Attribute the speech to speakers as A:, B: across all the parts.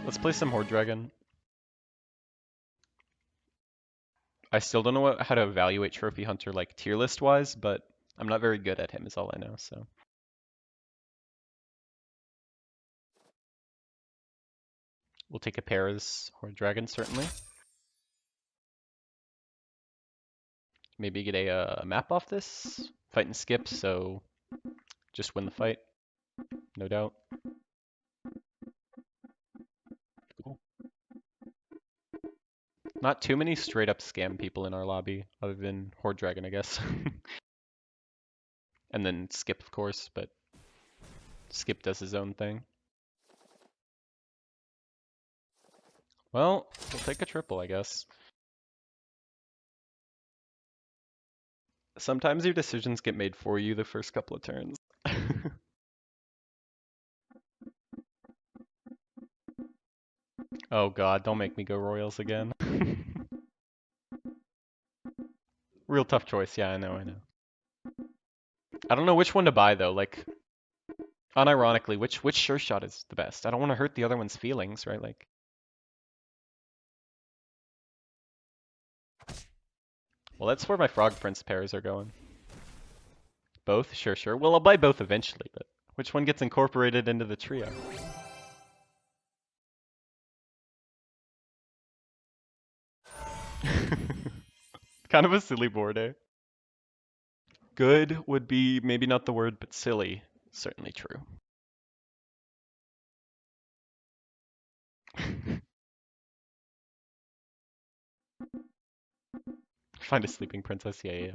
A: Let's play some Horde Dragon. I still don't know how to evaluate Trophy Hunter like tier list wise, but I'm not very good at him is all I know, so. We'll take a pair as Horde Dragon, certainly. Maybe get a map off this. Fight and skip, so just win the fight, no doubt. Cool. Not too many straight up scam people in our lobby, other than Horde Dragon, I guess. And then Skip, of course, but Skip does his own thing. Well, we'll take a triple, I guess. Sometimes your decisions get made for you the first couple of turns. Oh god, don't make me go Royals again. Real tough choice, yeah, I know. I don't know which one to buy though, like, unironically, which sure shot is the best? I don't want to hurt the other one's feelings, right? Like, well, that's where my Frog Prince pairs are going. Both? Sure. Well, I'll buy both eventually, but which one gets incorporated into the trio? Kind of a silly board, eh? Good would be maybe not the word, but silly. Certainly true. Find a sleeping princess, yeah.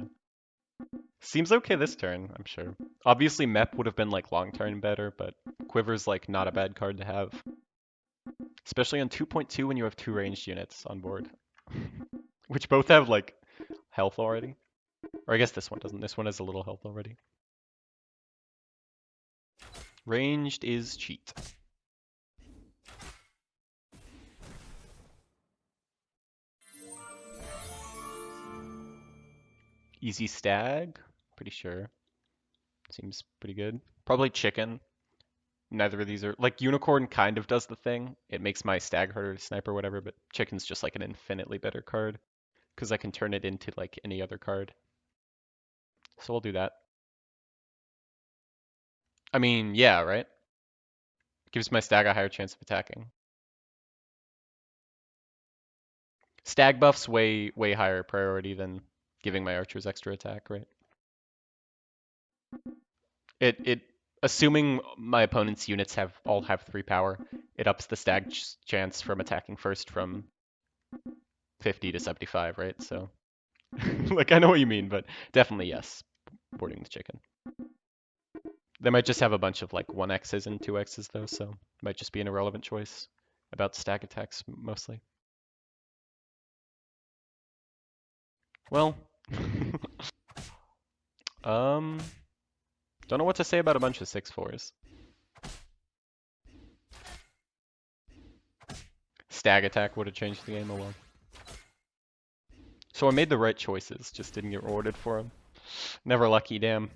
A: Seems okay this turn, I'm sure. Obviously, Mep would have been like long turn better, but Quiver's like not a bad card to have. Especially on 2.2 when you have two ranged units on board. Which both have like health already. Or I guess this one doesn't. This one has a little health already. Ranged is cheat. Easy stag, pretty sure. Seems pretty good. Probably chicken. Neither of these are like unicorn kind of does the thing. It makes my stag harder to snipe or whatever, but chicken's just like an infinitely better card because I can turn it into like any other card. So we'll do that. I mean, yeah, right? Gives my stag a higher chance of attacking. Stag buff's way higher priority than giving my archers extra attack, right? It assuming my opponent's units all have 3 power, it ups the stag's chance from attacking first from 50 to 75, right? So like I know what you mean, but definitely yes, boarding the chicken. They might just have a bunch of like 1x's and 2x's though, so it might just be an irrelevant choice about stag attacks mostly. Well, um, don't know what to say about a bunch of 6/4s. Stag attack would have changed the game, oh well. So I made the right choices, just didn't get rewarded for them. Never lucky, damn.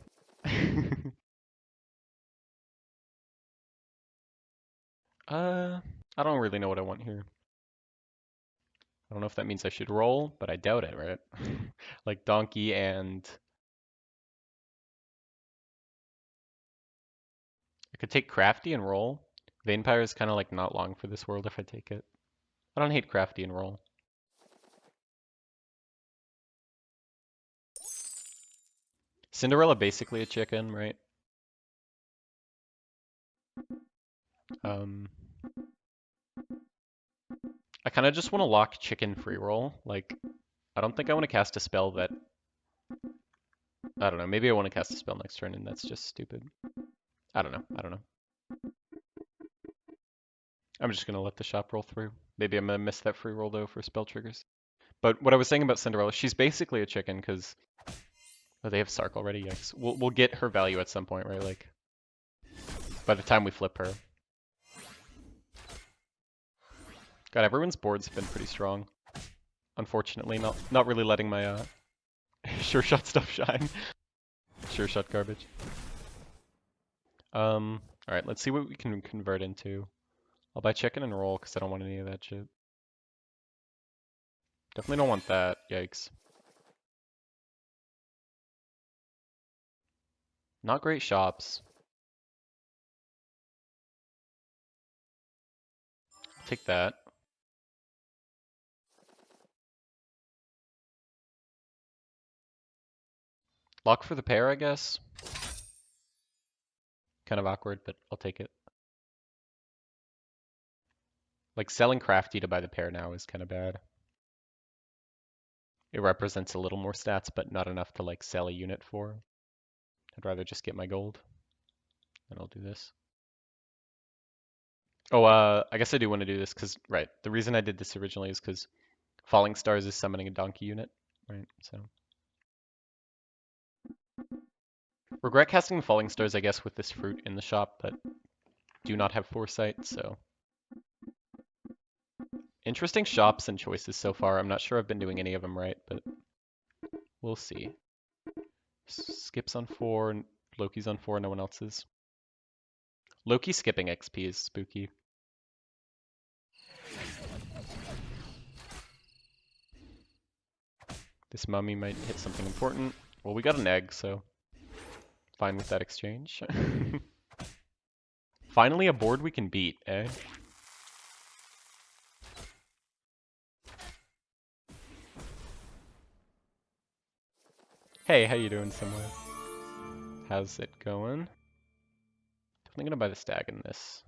A: I don't really know what I want here. I don't know if that means I should roll, but I doubt it, right? Like donkey and I could take crafty and roll. Vampire is kind of like not long for this world if I take it. I don't hate crafty and roll. Cinderella basically a chicken, right? Um, I kind of just want to lock chicken free roll. Like, I don't think I want to cast a spell that. I don't know. Maybe I want to cast a spell next turn, and that's just stupid. I don't know. I'm just gonna let the shop roll through. Maybe I'm gonna miss that free roll though for spell triggers. But what I was saying about Cinderella, she's basically a chicken because they have Sark already. Yikes. We'll get her value at some point, right? Like by the time we flip her. God, everyone's board's been pretty strong. Unfortunately, not really letting my sure shot stuff shine. Sure shot garbage. All right, let's see what we can convert into. I'll buy chicken and roll because I don't want any of that shit. Definitely don't want that. Yikes. Not great shops. Take that. Lock for the pair, I guess. Kind of awkward, but I'll take it. Like selling crafty to buy the pair now is kind of bad. It represents a little more stats, but not enough to like sell a unit for. I'd rather just get my gold. And I'll do this. Oh, I guess I do want to do this because, right, the reason I did this originally is because Falling Stars is summoning a donkey unit, right? So regret casting the Falling Stars, I guess, with this fruit in the shop, but do not have foresight, so interesting shops and choices so far. I'm not sure I've been doing any of them right, but we'll see. Skips on 4, and Loki's on 4, no one else is. Loki skipping XP is spooky. This mummy might hit something important. Well, we got an egg, so fine with that exchange. Finally a board we can beat, eh? Hey, how you doing, Somewhere? How's it going? Definitely gonna buy the stag in this.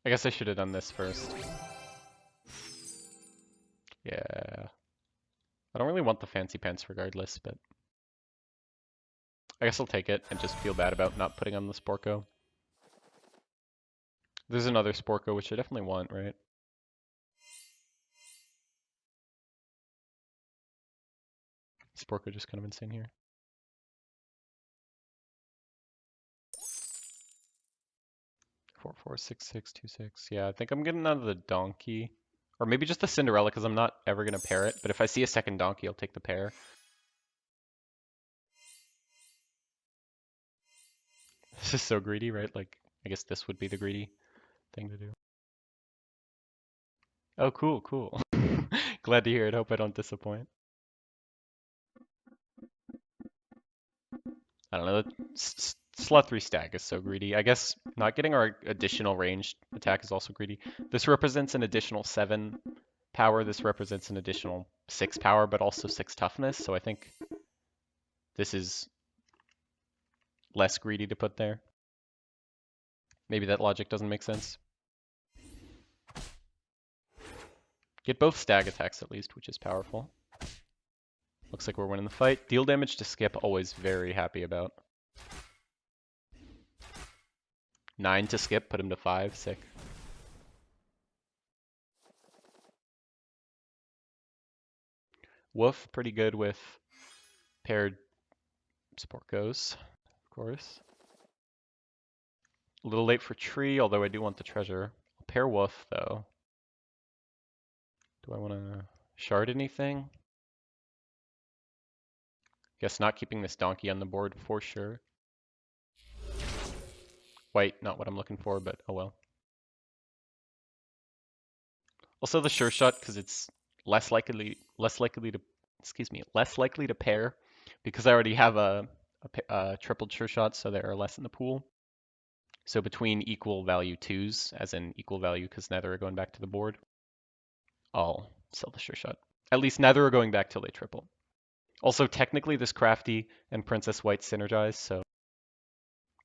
A: I guess I should have done this first. Yeah. I don't really want the fancy pants regardless, but I guess I'll take it and just feel bad about not putting on the Sporko. There's another Sporko, which I definitely want, right? Sporko just kind of insane here. Four, four, 6, 6, 2, 6. Yeah, I think I'm getting out of the donkey. Or maybe just the Cinderella, because I'm not ever going to pair it. But if I see a second donkey, I'll take the pair. This is so greedy, right? Like, I guess this would be the greedy thing to do. Oh, cool, cool. Glad to hear it. Hope I don't disappoint. I don't know. Slot 3 stag is so greedy. I guess not getting our additional ranged attack is also greedy. This represents an additional 7 power. This represents an additional 6 power, but also 6 toughness. So I think this is less greedy to put there. Maybe that logic doesn't make sense. Get both stag attacks at least, which is powerful. Looks like we're winning the fight. Deal damage to skip, always very happy about. 9 to skip, put him to 5, sick. Woof, pretty good with paired Sporkos, of course. A little late for tree, although I do want the treasure. I'll pair Woof, though. Do I want to shard anything? Guess not keeping this donkey on the board for sure. White, not what I'm looking for, but oh well. Also the sure shot because it's less likely to less likely to pair because I already have a tripled sure shot, so there are less in the pool. So between equal value twos, as in equal value because neither are going back to the board, I'll sell the sure shot. At least neither are going back till they triple. Also, technically, this crafty and Princess White synergize, so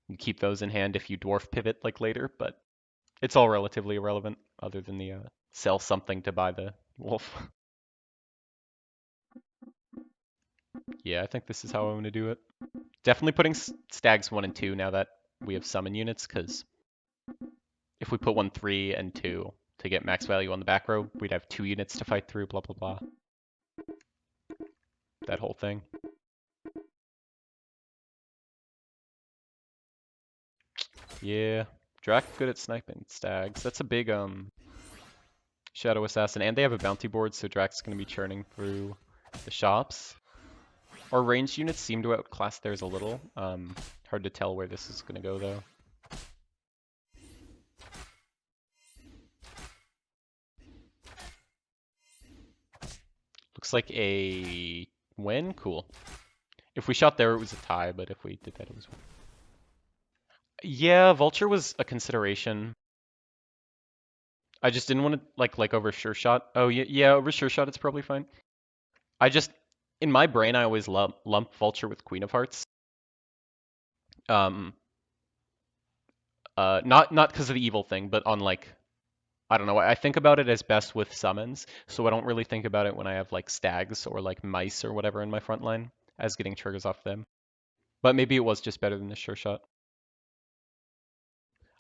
A: you keep those in hand if you dwarf pivot like later, but it's all relatively irrelevant other than the sell something to buy the wolf. Yeah, I think this is how I'm going to do it. Definitely putting stags 1 and 2 now that we have summon units, because if we put 1, 3, and 2 to get max value on the back row, we'd have 2 units to fight through, blah, blah, blah. That whole thing. Yeah, Drac good at sniping stags. That's a big Shadow Assassin, and they have a bounty board, so Drac's going to be churning through the shops. Our ranged units seem to outclass theirs a little. Hard to tell where this is going to go, though. looks like a win. Cool. If we shot there, it was a tie, but if we did that, it was. Yeah, vulture was a consideration. I just didn't want to like over sure shot. Oh yeah, yeah, over sure shot, it's probably fine. I just in my brain, I always lump vulture with queen of hearts. Um, not because of the evil thing, but on like I don't know. I think about it as best with summons, so I don't really think about it when I have like stags or like mice or whatever in my front line as getting triggers off them. But maybe it was just better than the sure shot.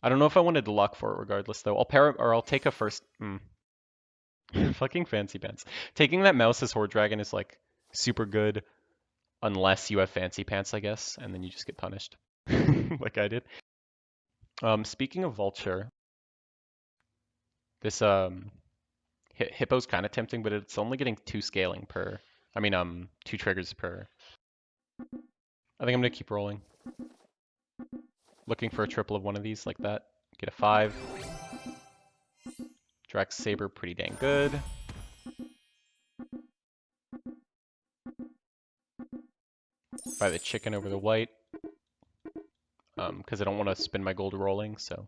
A: I don't know if I wanted to luck for it regardless though. I'll pair it or I'll take a first. Fucking fancy pants. Taking that mouse as Horde Dragon is like super good unless you have fancy pants, I guess, and then you just get punished. Like I did. Speaking of vulture, this hippo's kind of tempting, but it's only getting 2 scaling per. I mean, 2 triggers per. I think I'm gonna keep rolling. Looking for a triple of one of these like that. Get a 5. Drax Saber pretty dang good. Buy the chicken over the white. Because I don't want to spend my gold rolling, so.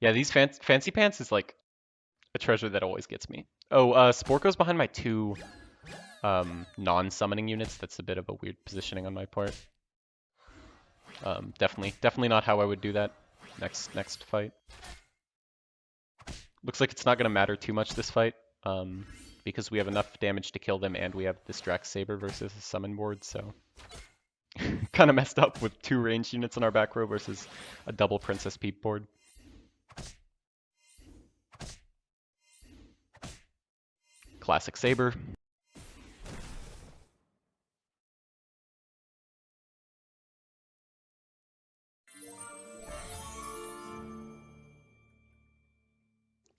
A: Yeah, these fancy pants is like a treasure that always gets me. Oh, Sport goes behind my 2 non-summoning units. That's a bit of a weird positioning on my part. Definitely not how I would do that next fight. Looks like it's not going to matter too much this fight, because we have enough damage to kill them and we have this Drax Saber versus a summon board, so kind of messed up with 2 ranged units on our back row versus a double Princess Peep board. Classic Saber.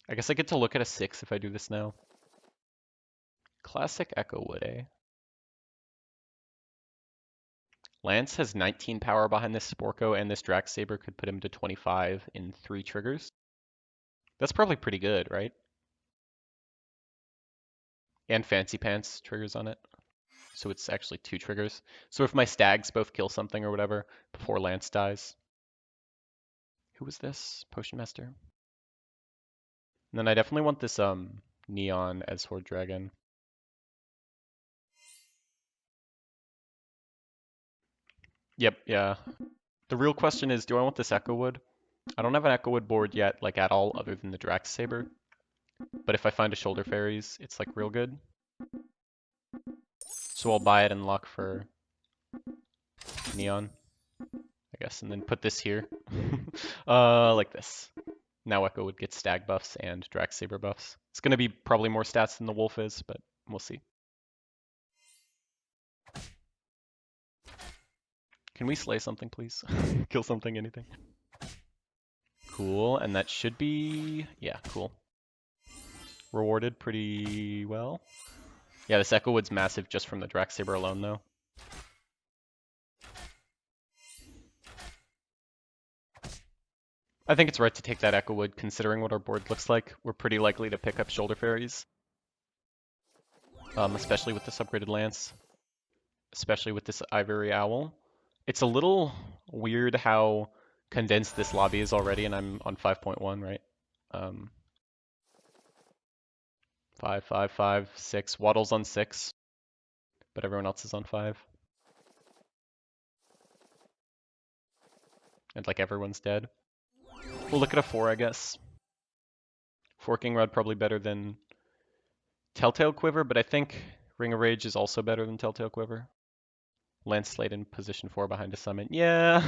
A: I guess I get to look at a 6 if I do this now. Classic Echowood, eh? Lance has 19 power behind this Sporko, and this Drax Saber could put him to 25 in 3 triggers. That's probably pretty good, right? And Fancy Pants triggers on it. So it's actually 2 triggers. So if my stags both kill something or whatever before Lance dies. Who was this? Potion Master. And then I definitely want this Neon as Horde Dragon. Yep, yeah. The real question is, do I want this Echowood? I don't have an Echowood board yet, like at all, other than the Drax Saber. But if I find a Shoulder Fairies, it's like real good. So I'll buy it and lock for Neon, I guess, and then put this here. Like this. Now Echowood gets stag buffs and Drax Saber buffs. It's going to be probably more stats than the wolf is, but we'll see. Can we slay something, please? Kill something, anything. Cool, and that should be... yeah, cool. Rewarded pretty well. Yeah, this Echowood's massive just from the Drax Saber alone, though. I think it's right to take that Echowood, considering what our board looks like. We're pretty likely to pick up Shoulder Fairies. Especially with this upgraded Lance. Especially with this Ivory Owl. It's a little weird how condensed this lobby is already, and I'm on 5.1, right? 5, 5, 5, 6. Waddle's on 6, but everyone else is on 5. And like everyone's dead. We'll look at a 4, I guess. Forking Rod probably better than Telltale Quiver, but I think Ring of Rage is also better than Telltale Quiver. Lance Slade in position 4 behind a summon. Yeah,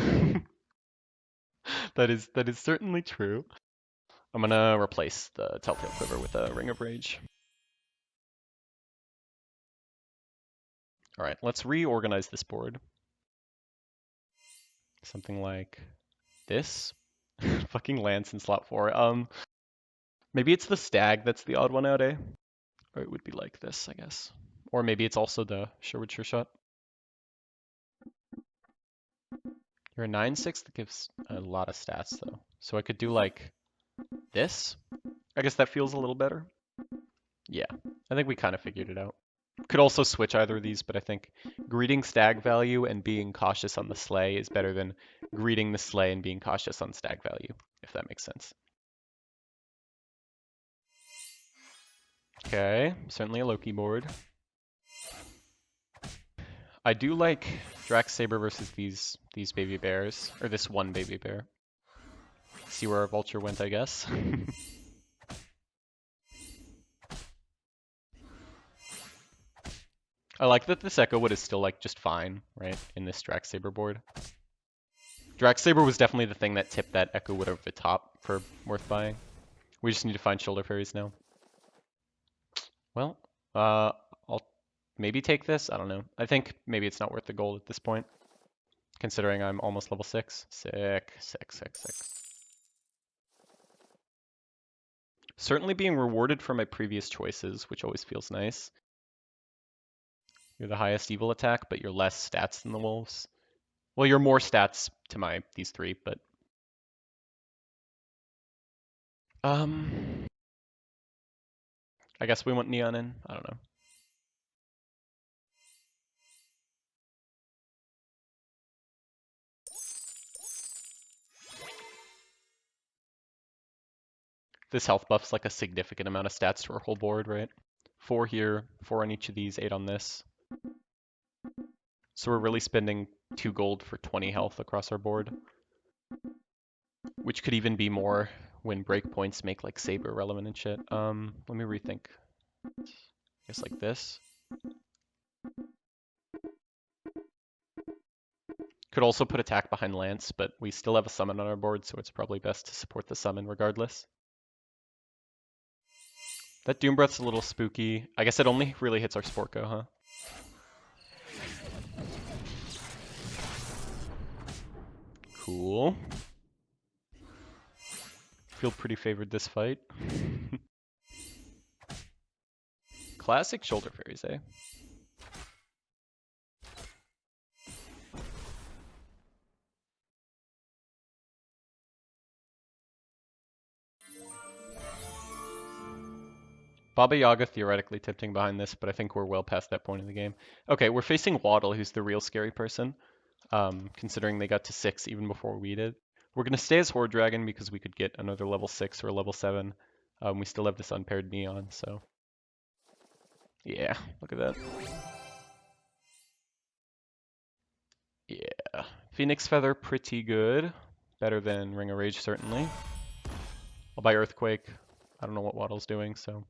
A: that is certainly true. I'm gonna replace the Telltale Quiver with a Ring of Rage. All right, let's reorganize this board. Something like this. Fucking Lance in slot 4. Maybe it's the stag that's the odd one out, eh? Or it would be like this, I guess. Or maybe it's also the Sherwood Sure Shot. You're a 9/6 that gives a lot of stats though. So I could do like this. I guess that feels a little better. Yeah, I think we kind of figured it out. Could also switch either of these, but I think greeting stag value and being cautious on the sleigh is better than greeting the sleigh and being cautious on stag value, if that makes sense. Okay, certainly a Loki board. I do like Drax Saber versus these baby bears, or this one baby bear. See where our vulture went, I guess. I like that this Echowood is still like just fine, right, in this Drax Saber board. Drax Saber was definitely the thing that tipped that Echowood over the top for worth buying. We just need to find shoulder fairies now. Well, I'll maybe take this. I don't know. I think maybe it's not worth the gold at this point, considering I'm almost level 6. Sick. Certainly being rewarded for my previous choices, which always feels nice. You're the highest evil attack, but you're less stats than the wolves. Well, you're more stats to these three, but I guess we want neon in. I don't know. This health buff's like a significant amount of stats to our whole board, right? 4 here, 4 on each of these, 8 on this. So we're really spending 2 gold for 20 health across our board, which could even be more when breakpoints make like Saber relevant and shit. Let me rethink. I guess like this. Could also put attack behind Lance, but we still have a summon on our board, so it's probably best to support the summon regardless. That Doom Breath's a little spooky. I guess it only really hits our Sportco, huh? Cool. Feel pretty favored this fight. Classic shoulder fairies, eh? Baba Yaga theoretically tipting behind this, but I think we're well past that point in the game. Okay, we're facing Waddle, who's the real scary person, considering they got to 6 even before we did. We're going to stay as Horde Dragon because we could get another level 6 or a level 7. We still have this unpaired Neon, so... Yeah, look at that. Yeah. Phoenix Feather, pretty good. Better than Ring of Rage, certainly. I'll buy Earthquake. I don't know what Waddle's doing, so...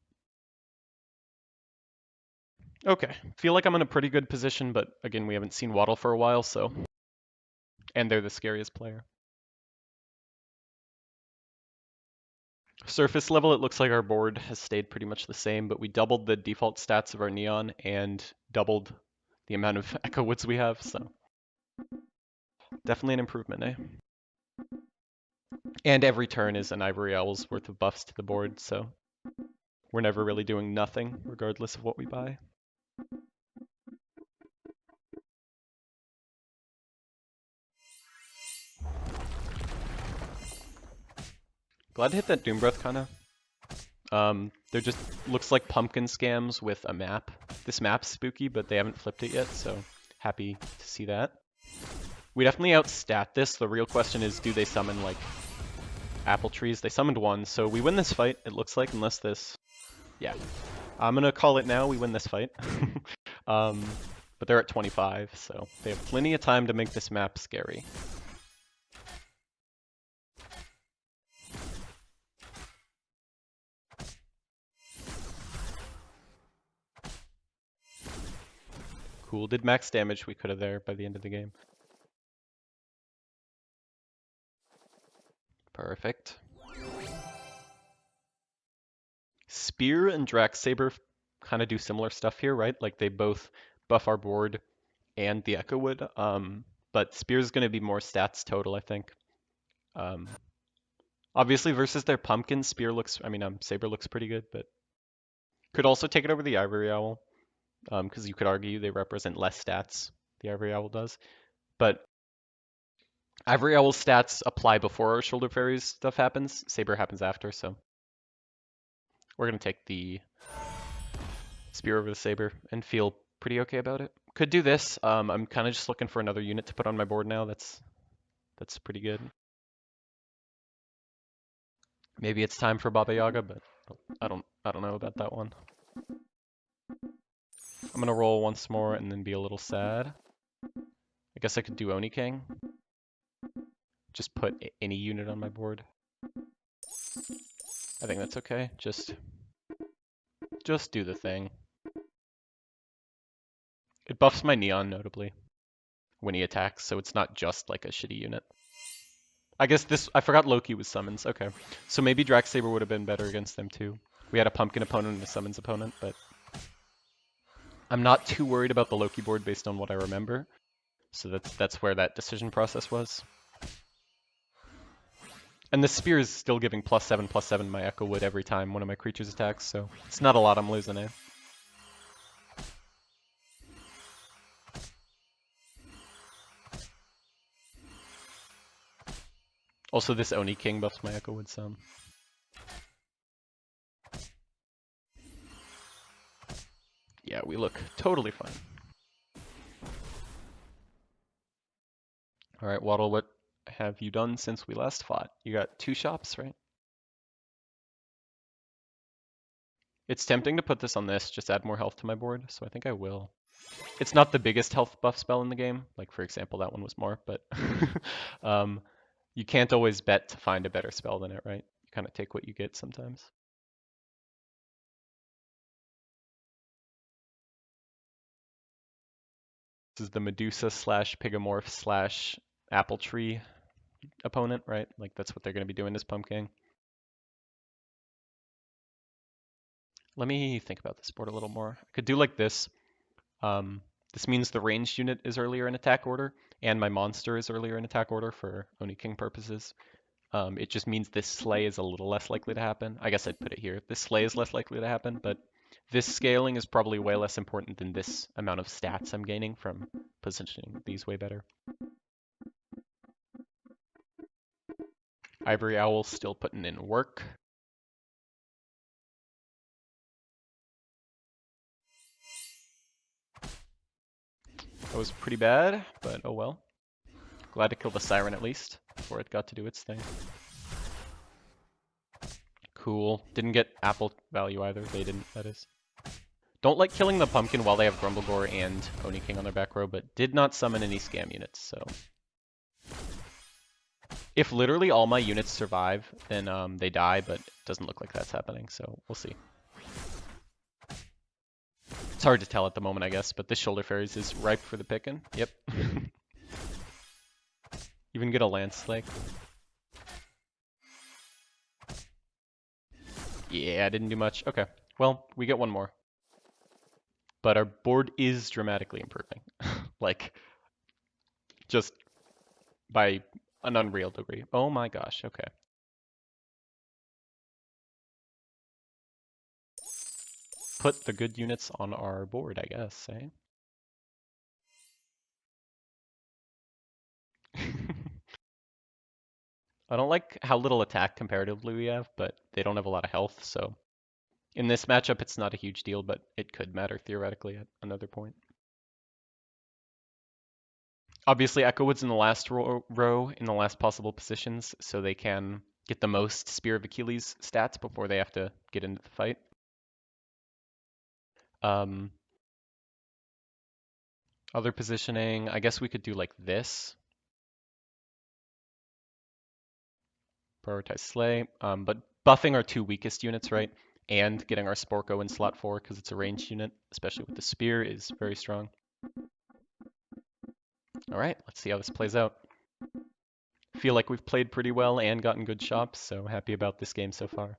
A: Okay, feel like I'm in a pretty good position, but again, we haven't seen Waddle for a while, so... And they're the scariest player. Surface level, it looks like our board has stayed pretty much the same, but we doubled the default stats of our Neon and doubled the amount of Echowoods we have, so... Definitely an improvement, eh? And every turn is an Ivory Owl's worth of buffs to the board, so... We're never really doing nothing, regardless of what we buy. Glad to hit that Doom Breath, kinda. They're just looks like pumpkin scams with a map. This map's spooky, but they haven't flipped it yet, so happy to see that. We definitely outstat this. The real question is, do they summon like apple trees? They summoned one, so we win this fight, it looks like, unless this... Yeah. I'm gonna call it now, we win this fight. But they're at 25, so they have plenty of time to make this map scary. Cool, did max damage we could have there by the end of the game. Perfect. Spear and Drax Saber kind of do similar stuff here, right? Like they both buff our board and the Echowood. But Spear's going to be more stats total, I think. Obviously versus their Pumpkin, Saber looks pretty good, but could also take it over the Ivory Owl. Because you could argue they represent less stats, the Ivory Owl does. But Ivory Owl's stats apply before our Shoulder Fairies stuff happens. Saber happens after, so we're going to take the Spear over the Saber and feel pretty okay about it. Could do this. I'm kind of just looking for another unit to put on my board now. That's pretty good. Maybe it's time for Baba Yaga, but I don't know about that one. I'm gonna roll once more and then be a little sad. I guess I could do Oni King. Just put any unit on my board. I think that's okay. Just do the thing. It buffs my Neon notably when he attacks, so it's not just like a shitty unit. I guess I forgot Loki was summons. Okay. So maybe Drax Saber would have been better against them too. We had a pumpkin opponent and a summons opponent, but I'm not too worried about the Loki board based on what I remember. So that's where that decision process was. And the spear is still giving +7/+7 my Echowood every time one of my creatures attacks, so it's not a lot I'm losing, eh? Also, this Oni King buffs my Echowood some. Yeah, we look totally fine. Alright, Waddle, what have you done since we last fought? You got 2 shops, right? It's tempting to put this on this, just add more health to my board, so I think I will. It's not the biggest health buff spell in the game, like for example that one was more, but you can't always bet to find a better spell than it, right? You kind of take what you get sometimes. This is the Medusa slash Pigomorph slash Apple Tree opponent, right? Like that's what they're going to be doing this Pumpkin. Let me think about this board a little more. I could do like this. This means the ranged unit is earlier in attack order, and my monster is earlier in attack order for Oni King purposes. It just means this slay is a little less likely to happen. I guess I'd put it here. This slay is less likely to happen, but this scaling is probably way less important than this amount of stats I'm gaining from positioning these way better. Ivory Owl still putting in work. That was pretty bad, but oh well. Glad to kill the Siren at least, before it got to do its thing. Cool. Didn't get apple value either. They didn't, that is. Don't like killing the Pumpkin while they have Grumblegore and Oni King on their back row, but did not summon any scam units, so. If literally all my units survive, then they die, but it doesn't look like that's happening, so we'll see. It's hard to tell at the moment, I guess, but this Shoulder Fairies is ripe for the picking. Yep. Even get a Lance Lake. Yeah, didn't do much. Okay. Well, we get one more. But our board is dramatically improving. Like, just by an unreal degree. Oh my gosh, okay. Put the good units on our board, I guess, eh? I don't like how little attack comparatively we have, but they don't have a lot of health, so in this matchup it's not a huge deal, but it could matter theoretically at another point. Obviously, Echowood's in the last row in the last possible positions, so they can get the most Spear of Achilles stats before they have to get into the fight. Other positioning, I guess we could do like this. Prioritize Slay, but buffing our 2 weakest units, right? And getting our Sporko in slot 4 because it's a ranged unit, especially with the Spear, is very strong. All right, let's see how this plays out. Feel like we've played pretty well and gotten good shops, so happy about this game so far.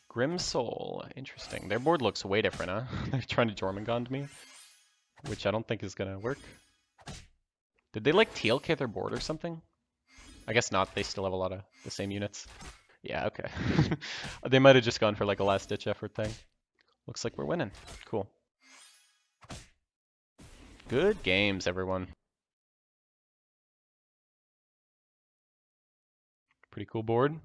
A: Grim Soul, interesting. Their board looks way different, huh? They're trying to Jormungand me, which I don't think is gonna work. Did they like TLK their board or something? I guess not, they still have a lot of the same units. Yeah, okay. They might have just gone for like a last ditch effort thing. Looks like we're winning. Cool. Good games, everyone. Pretty cool board.